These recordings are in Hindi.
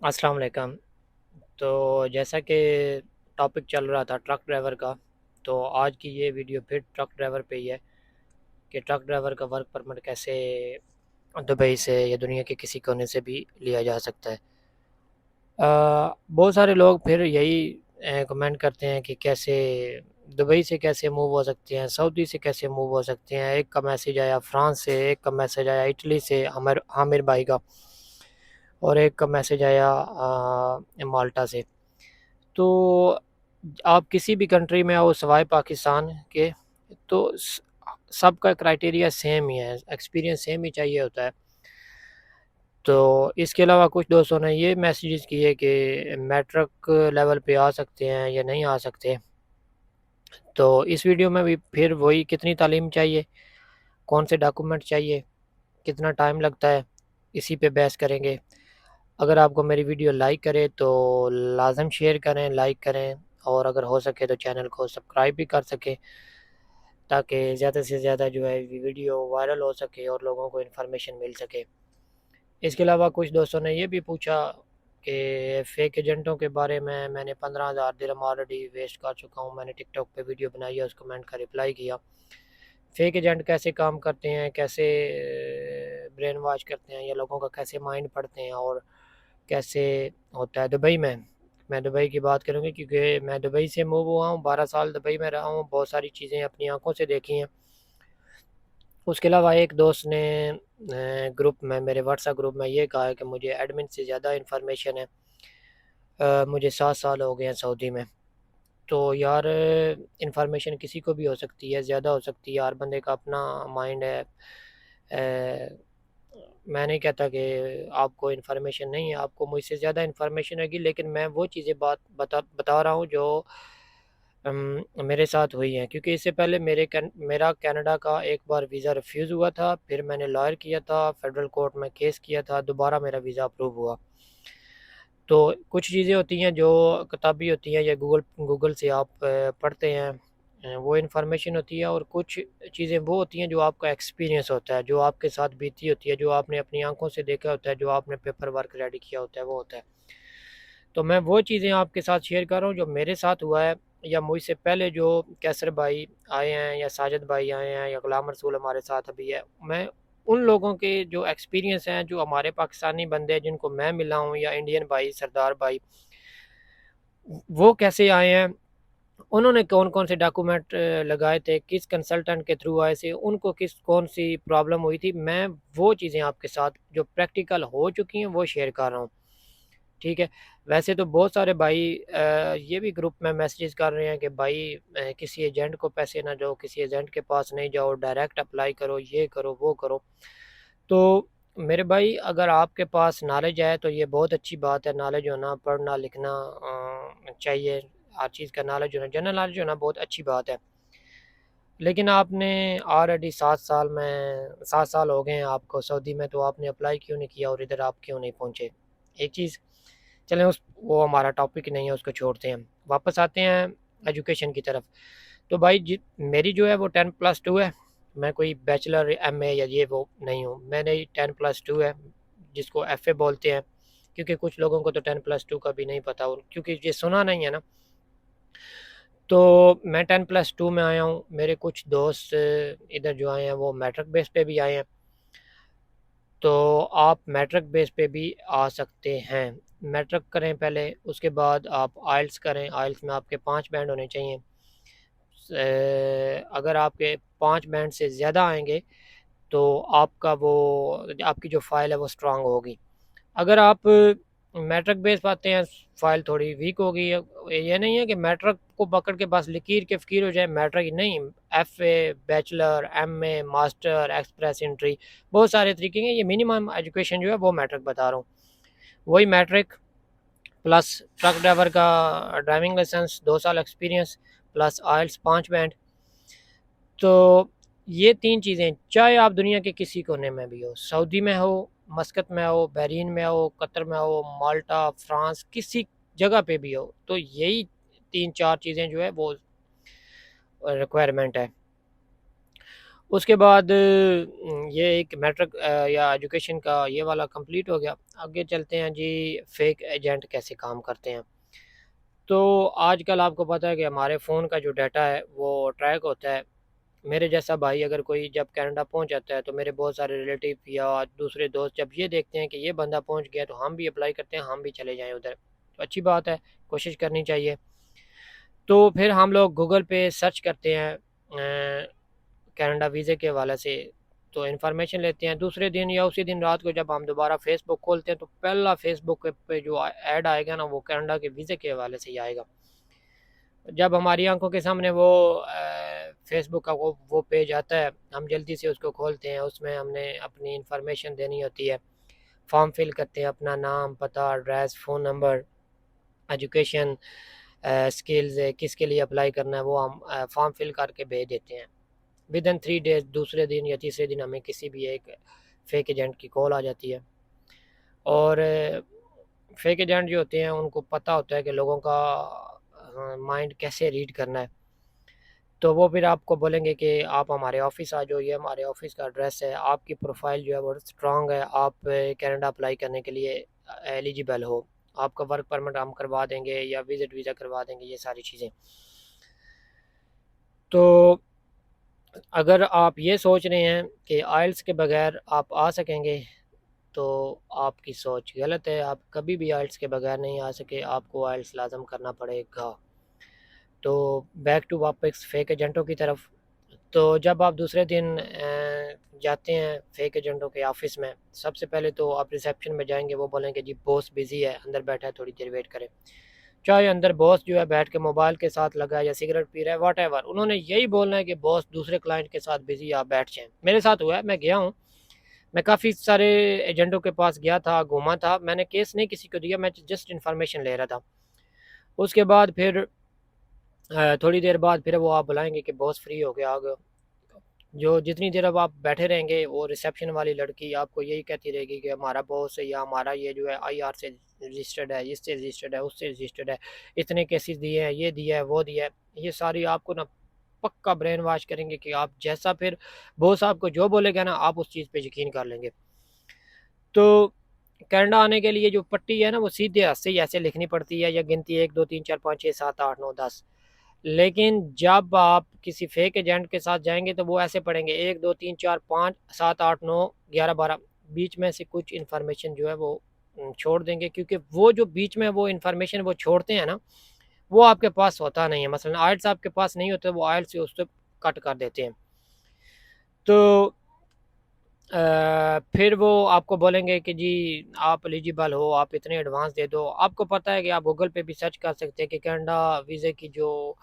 अस्सलाम वालेकुम। तो जैसा कि टॉपिक चल रहा था ट्रक ड्राइवर का, तो आज की ये वीडियो फिर ट्रक ड्राइवर पे ही है कि ट्रक ड्राइवर का वर्क परमिट कैसे दुबई से या दुनिया के किसी कोने से भी लिया जा सकता है। बहुत सारे लोग फिर यही कमेंट करते हैं कि कैसे दुबई से कैसे मूव हो सकते हैं, सऊदी से कैसे मूव हो सकते हैं। एक का मैसेज आया फ्रांस से, एक का मैसेज आया इटली से आमिर भाई का, और एक का मैसेज आया माल्टा से। तो आप किसी भी कंट्री में आओ सवाए पाकिस्तान के, तो सबका क्राइटेरिया सेम ही है, एक्सपीरियंस सेम ही चाहिए होता है। तो इसके अलावा कुछ दोस्तों ने ये मैसेजेस किए कि मैट्रिक लेवल पे आ सकते हैं या नहीं आ सकते। तो इस वीडियो में भी फिर वही, कितनी तालीम चाहिए, कौन से डॉक्यूमेंट चाहिए, कितना टाइम लगता है, इसी पे बहस करेंगे। अगर आपको मेरी वीडियो लाइक करे तो लाजम शेयर करें, लाइक करें, और अगर हो सके तो चैनल को सब्सक्राइब भी कर सकें, ताकि ज़्यादा से ज़्यादा जो है वीडियो वायरल हो सके और लोगों को इन्फॉर्मेशन मिल सके। इसके अलावा कुछ दोस्तों ने ये भी पूछा कि फ़ेक एजेंटों के बारे में। मैंने 15,000 दिरहम ऑलरेडी वेस्ट कर चुका हूँ। मैंने टिकटॉक पे वीडियो बनाई है, उस कमेंट का रिप्लाई किया। फ़ेक एजेंट कैसे काम करते हैं, कैसे ब्रेन वॉश करते हैं, या लोगों का कैसे माइंड पढ़ते हैं, और कैसे होता है दुबई में। मैं दुबई की बात करूँगी क्योंकि मैं दुबई से मूव हुआ हूँ, 12 साल दुबई में रहा हूँ, बहुत सारी चीज़ें अपनी आँखों से देखी हैं। उसके अलावा एक दोस्त ने ग्रुप में, मेरे व्हाट्सएप ग्रुप में, ये कहा है कि मुझे एडमिन से ज़्यादा इन्फॉर्मेशन है। मुझे 7 साल हो गए हैं सऊदी में। तो यार, इन्फॉर्मेशन किसी को भी हो सकती है, ज़्यादा हो सकती है, हर बंदे का अपना माइंड है। मैं नहीं कहता कि आपको इन्फॉर्मेशन नहीं है, आपको मुझसे ज़्यादा इन्फॉर्मेशन होगी, लेकिन मैं वो चीज़ें बात बता रहा हूँ जो मेरे साथ हुई हैं। क्योंकि इससे पहले मेरा कनाडा का एक बार वीज़ा रिफ्यूज़ हुआ था, फिर मैंने लॉयर किया था, फेडरल कोर्ट में केस किया था, दोबारा मेरा वीज़ा अप्रूव हुआ। तो कुछ चीज़ें होती हैं जो किताबी होती हैं, या गूगल से आप पढ़ते हैं, वो इन्फॉर्मेशन होती है। और कुछ चीज़ें वो होती हैं जो आपका एक्सपीरियंस होता है, जो आपके साथ बीती होती है, जो आपने अपनी आंखों से देखा होता है, जो आपने पेपर वर्क रेडी किया होता है, वो होता है। तो मैं वो चीज़ें आपके साथ शेयर कर रहा हूँ जो मेरे साथ हुआ है, या मुझसे पहले जो कैसर भाई आए हैं, या साजिद भाई आए हैं, या गुलाम रसूल हमारे साथ अभी है। मैं उन लोगों के जो एक्सपीरियंस हैं, जो हमारे पाकिस्तानी बंदे हैं जिनको मैं मिला हूँ, या इंडियन भाई सरदार भाई, वो कैसे आए हैं, उन्होंने कौन-कौन से डॉक्यूमेंट लगाए थे, किस कंसल्टेंट के थ्रू आए थे, उनको कौन-सी प्रॉब्लम हुई थी। मैं वो चीज़ें आपके साथ जो प्रैक्टिकल हो चुकी हैं, वो शेयर कर रहा हूँ, ठीक है? वैसे तो बहुत सारे भाई ये भी ग्रुप में मैसेजेस कर रहे हैं कि भाई किसी एजेंट को पैसे ना जाओ, किसी एजेंट के पास नहीं जाओ, डायरेक्ट अप्लाई करो, ये करो, वो करो। तो मेरे भाई, अगर आपके पास नॉलेज है तो ये बहुत अच्छी बात है। नॉलेज होना, पढ़ना लिखना चाहिए। हर चीज़ का नॉलेज होना, जनरल नॉलेज होना बहुत अच्छी बात है। लेकिन आपने ऑलरेडी 7 साल हो गए हैं आपको सऊदी में, तो आपने अप्लाई क्यों नहीं किया, और इधर आप क्यों नहीं पहुँचे? एक चीज़, चलें उस वो हमारा टॉपिक नहीं है, उसको छोड़ते हैं। वापस आते हैं एजुकेशन की तरफ। तो भाई जी, मेरी जो है वो 10+2 है। मैं कोई बैचलर एमए या ये वो नहीं हूँ। मैंने 10+2 है, जिसको एफए बोलते हैं। क्योंकि कुछ लोगों को तो 10+2 का भी नहीं पता, और क्योंकि ये सुना नहीं है ना। तो मैं 10+2 में आया हूँ। मेरे कुछ दोस्त इधर जो आए हैं वो मैट्रिक बेस पे भी आए हैं। तो आप मैट्रिक बेस पे भी आ सकते हैं। मैट्रिक करें पहले, उसके बाद आप आइल्स करें। आइल्स में आपके 5 बैंड होने चाहिए। अगर आपके 5 बैंड से ज़्यादा आएँगे, तो आपका वो, आपकी जो फ़ाइल है वो स्ट्रॉन्ग होगी। अगर आप मैट्रिक बेस पाते हैं, फ़ाइल थोड़ी वीक होगी। ये नहीं है कि मैट्रिक को पकड़ के बस लकीर के फ़कीर हो जाए, मैट्रिक नहीं। FA, bachelor, MA, master, express entry, बहुत सारे तरीके हैं। ये मिनिमम एजुकेशन जो है वो मैट्रिक बता रहा हूँ। वही मैट्रिक प्लस ट्रक ड्राइवर का ड्राइविंग लाइसेंस, 2 साल एक्सपीरियंस, प्लस आइल्स 5 बैंड। तो ये 3 चीज़ें, चाहे आप दुनिया के किसी कोने में भी हो, सऊदी में हो, मस्कत में हो, बहरीन में हो, कतर में हो, माल्टा, फ्रांस, किसी जगह पे भी हो, तो यही 3-4 चीज़ें जो है वो रिक्वायरमेंट है। उसके बाद ये एक मैट्रिक या एजुकेशन का ये वाला कंप्लीट हो गया। आगे चलते हैं जी, फेक एजेंट कैसे काम करते हैं। तो आजकल आपको पता है कि हमारे फ़ोन का जो डाटा है वो ट्रैक होता है। मेरे जैसा भाई अगर कोई जब कनाडा पहुंच जाता है तो मेरे बहुत सारे रिलेटिव या दूसरे दोस्त जब ये देखते हैं कि ये बंदा पहुंच गया तो हम भी अप्लाई करते हैं, हम भी चले जाएं उधर। तो अच्छी बात है, कोशिश करनी चाहिए। तो फिर हम लोग गूगल पे सर्च करते हैं कनाडा वीज़े के हवाले से, तो इन्फॉर्मेशन लेते हैं। दूसरे दिन या उसी दिन रात को जब हम दोबारा फेसबुक खोलते हैं तो पहला फेसबुक पे जो ऐड आएगा ना वो कनाडा के वीज़े के हवाले से ही आएगा। जब हमारी आंखों के सामने वो फेसबुक का वो पेज आता है, हम जल्दी से उसको खोलते हैं। उसमें हमने अपनी इंफॉर्मेशन देनी होती है, फॉर्म फिल करते हैं, अपना नाम, पता, address, phone number, education, skills, किसके लिए अप्लाई करना है वो हम फॉर्म फिल करके भेज देते हैं। विद इन 3 डेज़, दूसरे दिन या तीसरे दिन हमें किसी भी एक फेक एजेंट की कॉल आ जाती है। और फेक एजेंट जो होते हैं उनको पता होता है कि लोगों का माइंड कैसे रीड करना है। तो वो फिर आपको बोलेंगे कि आप हमारे ऑफ़िस आ जाओ, ये हमारे ऑफ़िस का एड्रेस है, आपकी प्रोफ़ाइल जो है वो स्ट्रॉन्ग है, आप कनाडा अप्लाई करने के लिए एलिजिबल हो, आपका वर्क परमिट हम करवा देंगे या विज़िट वीज़ा करवा देंगे, ये सारी चीज़ें। तो अगर आप ये सोच रहे हैं कि आइल्स के बगैर आप आ सकेंगे, तो आपकी सोच गलत है। आप कभी भी आइल्स के बगैर नहीं आ सके, आपको आइल्स लाज़म करना पड़ेगा। तो बैक टू वापस फेक एजेंटों की तरफ। तो जब आप दूसरे दिन जाते हैं फेक एजेंटों के ऑफ़िस में, सबसे पहले तो आप रिसेप्शन में जाएँगे, वो बोलेंगे जी बॉस बिज़ी है, अंदर बैठा है, थोड़ी देर वेट करें। चाहे अंदर बॉस जो है बैठ के मोबाइल के साथ लगा है या सिगरेट पी रहा है, व्हाटएवर, उन्होंने यही बोलना है कि बॉस दूसरे क्लाइंट के साथ बिज़ी है, आप बैठ जाएँ। मेरे साथ हुआ है, मैं गया हूँ, मैं काफ़ी सारे एजेंटों के पास गया था, घूमा था, मैंने केस नहीं किसी को दिया, मैं जस्ट इन्फॉर्मेशन ले रहा था। उसके बाद फिर थोड़ी देर बाद फिर वो आप बुलाएँगे कि बॉस फ्री हो गया, आ गए। जो जितनी देर अब आप बैठे रहेंगे वो रिसेप्शन वाली लड़की आपको यही कहती रहेगी कि हमारा बॉस है या हमारा ये जो है आईआर से रजिस्टर्ड है, इससे रजिस्टर्ड है, उससे रजिस्टर्ड है, इतने केसेस दिए हैं, ये दिया है, वो दिया है। ये सारी आपको ना पक्का ब्रेन वॉश करेंगे कि आप जैसा फिर बॉस आपको जो बोलेगा ना आप उस चीज़ पे यकीन कर लेंगे। तो कनाडा आने के लिए जो पट्टी है ना वो सीधे हाथ से ही ऐसे लिखनी पड़ती है या गिनती 1 2 3 4 5 6 7 8 9 10। लेकिन जब आप किसी फेक एजेंट के साथ जाएँगे तो वो ऐसे पढ़ेंगे 1 2 3 4 5 7 8 9 11 12, बीच में से कुछ इन्फॉर्मेशन जो है वो छोड़ देंगे, क्योंकि वो जो बीच में वो इन्फॉर्मेशन वो छोड़ते हैं ना, वो आपके पास होता नहीं है। मसलन आइल्स आपके पास नहीं होता, वो आइल्स से उससे कट कर देते हैं। तो फिर वो आपको बोलेंगे कि जी आप एलिजिबल हो, आप इतने एडवांस दे दो। आपको पता है कि आप गूगल पे भी सर्च कर सकते हैं कि कनाडा वीज़े की जो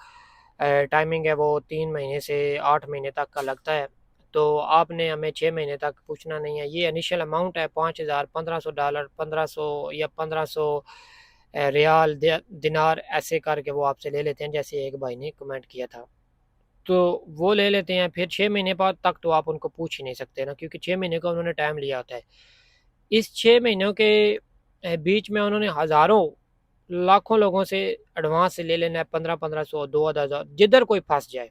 टाइमिंग है वो 3 महीने से 8 महीने तक का लगता है। तो आपने हमें 6 महीने तक पूछना नहीं है। ये इनिशियल अमाउंट है 5000, $1500, 1500 या 1500 रियाल, दिनार, ऐसे करके वो आपसे ले लेते हैं, जैसे एक भाई ने कमेंट किया था। तो वो ले लेते हैं, फिर 6 महीने बाद तक तो आप उनको पूछ ही नहीं सकते ना, क्योंकि 6 महीने का उन्होंने टाइम लिया होता है। इस 6 महीनों के बीच में उन्होंने हज़ारों, लाखों लोगों से एडवांस ले लेना है, 1500-1500, 2000, जिधर कोई फँस जाए,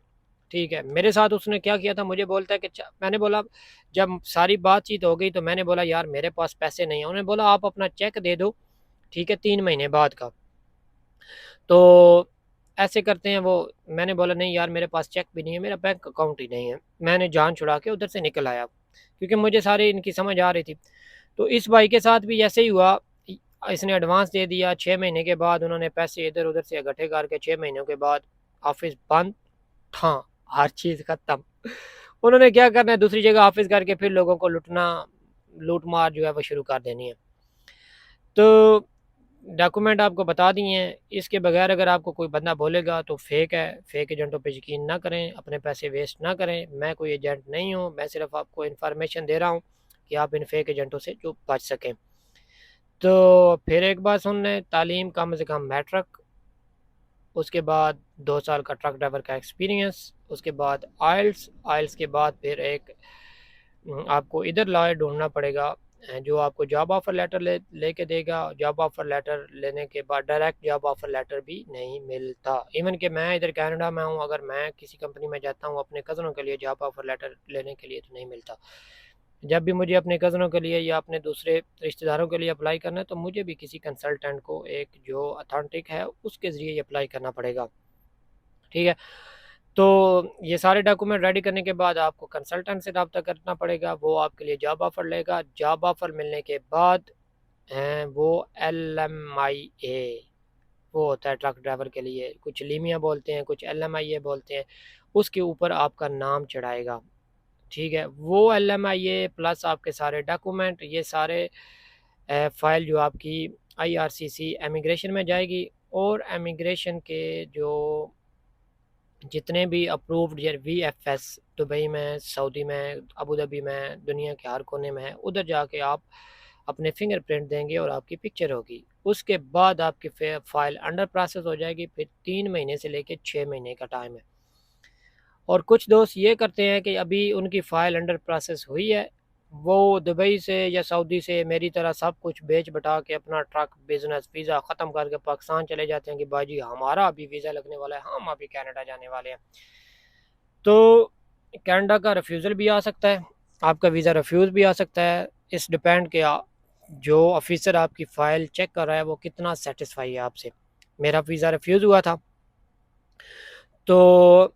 ठीक है। मेरे साथ उसने क्या किया था, मुझे बोलता है कि मैंने बोला, जब सारी बातचीत हो गई तो मैंने बोला यार मेरे पास पैसे नहीं हैं। उन्होंने बोला आप अपना चेक दे दो, ठीक है, 3 महीने बाद का। तो ऐसे करते हैं वो। मैंने बोला नहीं यार मेरे पास चेक भी नहीं है, मेरा बैंक अकाउंट ही नहीं है। मैंने जान छुड़ा के उधर से निकल आया, क्योंकि मुझे सारी इनकी समझ आ रही थी। तो इस भाई के साथ भी ऐसे ही हुआ। इसने एडवांस दे दिया, 6 महीने के बाद उन्होंने पैसे इधर उधर से इकट्ठे करके 6 महीनों के बाद ऑफिस बंद, हाँ, हर चीज़ खत्म। उन्होंने क्या करना है, दूसरी जगह ऑफिस करके फिर लोगों को लूटना, लूट मार जो है वो शुरू कर देनी है। तो डॉक्यूमेंट आपको बता दिए हैं, इसके बगैर अगर आपको कोई बंदा बोलेगा तो फेक है। फेक एजेंटों पे यकीन ना करें, अपने पैसे वेस्ट ना करें। मैं कोई एजेंट नहीं हूँ, मैं सिर्फ आपको इन्फॉर्मेशन दे रहा हूँ कि आप इन फेक एजेंटों से जो बच सकें। तो फिर एक बात सुन लें, तालीम कम से कम मैट्रिक, उसके बाद 2 साल का ट्रक ड्राइवर का एक्सपीरियंस, उसके बाद आइल्स, आइल्स के बाद फिर एक आपको इधर लॉयर ढूंढना पड़ेगा, जो आपको जॉब ऑफ़र लेटर लेके देगा। जॉब ऑफ़र लेटर लेने के बाद डायरेक्ट जॉब ऑफ़र लेटर भी नहीं मिलता। इवन कि मैं इधर कनाडा में हूँ, अगर मैं किसी कंपनी में जाता हूँ अपने कज़नों के लिए जॉब ऑफ़र लेटर लेने के लिए, तो नहीं मिलता। जब भी मुझे अपने कज़नों के लिए या अपने दूसरे रिश्तेदारों के लिए अप्लाई करना है, तो मुझे भी किसी कंसल्टेंट को, एक जो अथॉरिटी है, उसके ज़रिए अप्लाई करना पड़ेगा। ठीक है? तो ये सारे डॉक्यूमेंट रेडी करने के बाद आपको कंसल्टेंट से रब्ता करना पड़ेगा, वो आपके लिए जॉब ऑफ़र लेगा। जॉब ऑफ़र मिलने के बाद वो LMIA, वो होता है ट्रक ड्राइवर के लिए, कुछ लीमिया बोलते हैं, कुछ LMIA बोलते हैं, उसके ऊपर आपका नाम चढ़ाएगा। ठीक है? वो LMIA प्लस आपके सारे डॉक्यूमेंट, ये सारे फ़ाइल जो आपकी IRCC इमिग्रेशन में जाएगी, और इमिग्रेशन के जो जितने भी अप्रूव्ड या VFS दुबई में, सऊदी में, अबू धाबी में, दुनिया के हर कोने में है, उधर जाके आप अपने फिंगरप्रिंट देंगे और आपकी पिक्चर होगी। उसके बाद आपकी फ़ाइल अंडर प्रोसेस हो जाएगी, फिर 3 महीने से लेके 6 महीने का टाइम है। और कुछ दोस्त ये करते हैं कि अभी उनकी फ़ाइल अंडर प्रोसेस हुई है, वो दुबई से या सऊदी से मेरी तरह सब कुछ बेच-बटा के अपना ट्रक, बिज़नेस, वीज़ा ख़त्म करके पाकिस्तान चले जाते हैं कि बाजी हमारा अभी वीज़ा लगने वाला है, हम अभी कनाडा जाने वाले हैं। तो कनाडा का रिफ्यूज़ल भी आ सकता है, आपका वीज़ा रिफ्यूज़ भी आ सकता है। इस डिपेंड कि जो ऑफ़िसर आपकी फ़ाइल चेक कर रहा है वो कितना सैटिस्फाई है आपसे। मेरा वीज़ा रिफ्यूज़ हुआ था, तो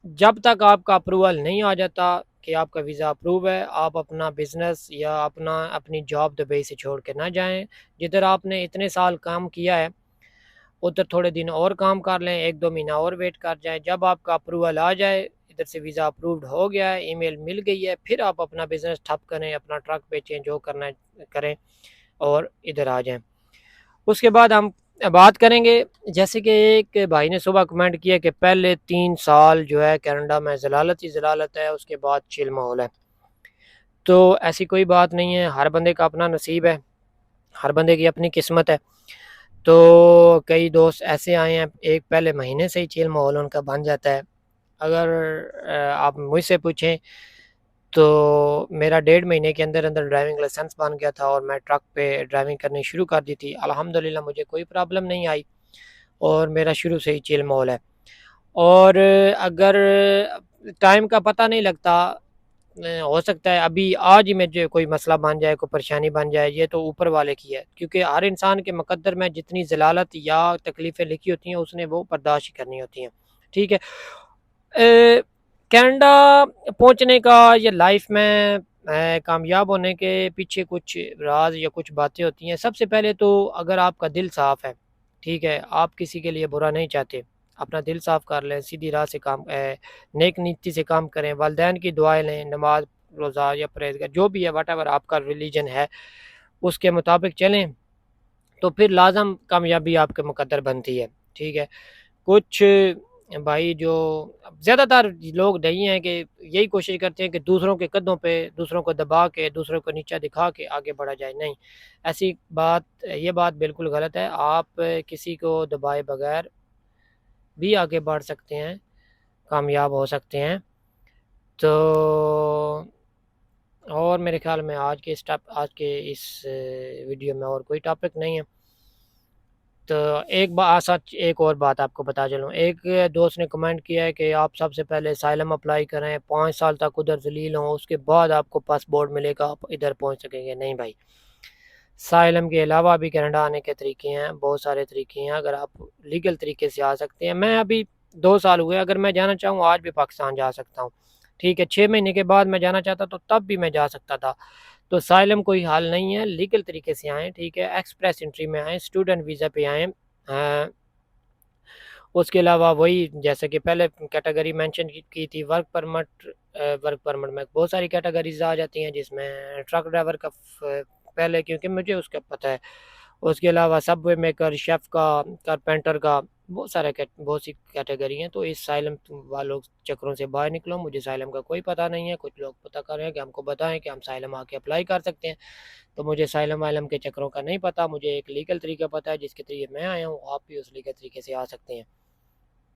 जब तक आपका अप्रूवल नहीं आ जाता कि आपका वीज़ा अप्रूव है, आप अपना बिज़नेस या अपनी जॉब दुबई से छोड़ के ना जाएँ। जिधर आपने इतने साल काम किया है, उधर थोड़े दिन और काम कर लें, 1-2 महीना और वेट कर जाएँ। जब आपका अप्रूवल आ जाए, इधर से वीज़ा अप्रूव्ड हो गया है, ईमेल मिल गई है, फिर आप अपना बिज़नेस ठप करें, अपना ट्रक बेचें, जो करना है करें और इधर आ जाएँ। उसके बाद हम बात करेंगे, जैसे कि एक भाई ने सुबह कमेंट किया कि पहले 3 साल जो है कनाडा में ज़लालत ही ज़लालत है, उसके बाद चिल माहौल है। तो ऐसी कोई बात नहीं है, हर बंदे का अपना नसीब है, हर बंदे की अपनी किस्मत है। तो कई दोस्त ऐसे आए हैं, एक पहले महीने से ही चिल माहौल उनका बन जाता है। अगर आप मुझसे पूछें, तो मेरा 1.5 महीने के अंदर-अंदर ड्राइविंग लाइसेंस बन गया था और मैं ट्रक पे ड्राइविंग करनी शुरू कर दी थी। अल्हम्दुलिल्लाह मुझे कोई प्रॉब्लम नहीं आई और मेरा शुरू से ही चिल माहौल है। और अगर टाइम का पता नहीं लगता, हो सकता है अभी आज ही में जो कोई मसला बन जाए, कोई परेशानी बन जाए, ये तो ऊपर वाले की है। क्योंकि हर इंसान के मुकद्दर में जितनी ज़लालत या तकलीफ़ें लिखी होती हैं, उसने वो बर्दाश्त करनी होती हैं। ठीक है? कनाडा पहुँचने का या लाइफ में कामयाब होने के पीछे कुछ राज या कुछ बातें होती हैं। सबसे पहले तो अगर आपका दिल साफ़ है, ठीक है, आप किसी के लिए बुरा नहीं चाहते, अपना दिल साफ़ कर लें, सीधी राह से काम नेक नीति से काम करें, वालिदैन की दुआएँ लें, नमाज़, रोज़ा या परहेज़गार जो भी है, व्हाटएवर आपका रिलीजन है, उसके मुताबिक चलें, तो फिर लाज़म कामयाबी आपके मुकद्दर बनती है। ठीक है? कुछ भाई जो ज़्यादातर लोग नहीं हैं कि यही कोशिश करते हैं कि दूसरों के कदमों पे, दूसरों को दबा के, दूसरों को नीचा दिखा के आगे बढ़ा जाए। नहीं, ऐसी बात ये बात बिल्कुल गलत है। आप किसी को दबाए बगैर भी आगे बढ़ सकते हैं, कामयाब हो सकते हैं। तो और मेरे ख़्याल में आज के इस वीडियो में और कोई टॉपिक नहीं है। तो सच एक और बात आपको बता चलूँ, एक दोस्त ने कमेंट किया है कि आप सबसे पहले असाइलम अप्लाई करें, 5 साल तक उधर ज़लील हों, उसके बाद आपको पासपोर्ट मिलेगा, आप इधर पहुँच सकेंगे। नहीं भाई, असाइलम के अलावा भी कनाडा आने के तरीके हैं, बहुत सारे तरीके हैं, अगर आप लीगल तरीके से आ सकते हैं। मैं अभी 2 साल हुए, अगर मैं जाना चाहूँ आज भी पाकिस्तान जा सकता हूँ। ठीक है, 6 महीने के बाद मैं जाना चाहता तो तब भी मैं जा सकता था। तो असाइलम कोई हल नहीं है, लीगल तरीके से आएँ, ठीक है, एक्सप्रेस एंट्री में आएँ, स्टूडेंट वीज़ा पे आएँ। उसके अलावा वही जैसे कि पहले कैटेगरी मेंशन की थी वर्क परमिट में बहुत सारी कैटेगरीज़ आ जाती हैं जिसमें ट्रक ड्राइवर का पहले, क्योंकि मुझे उसका पता है। उसके अलावा सबवे मेकर, शेफ़ का, कारपेंटर का, बहुत सी कैटेगरी हैं। तो इस साइलम वालों चक्करों से बाहर निकलो, मुझे साइलम का कोई पता नहीं है। कुछ लोग पता कर रहे हैं कि हमको बताएँ कि हम साइलम आके अप्लाई कर सकते हैं। तो मुझे साइलम वाइलम के चक्करों का नहीं पता, मुझे एक लीगल तरीका पता है जिसके ज़रिए मैं आया हूँ, आप भी उस लीगल तरीके से आ सकते हैं।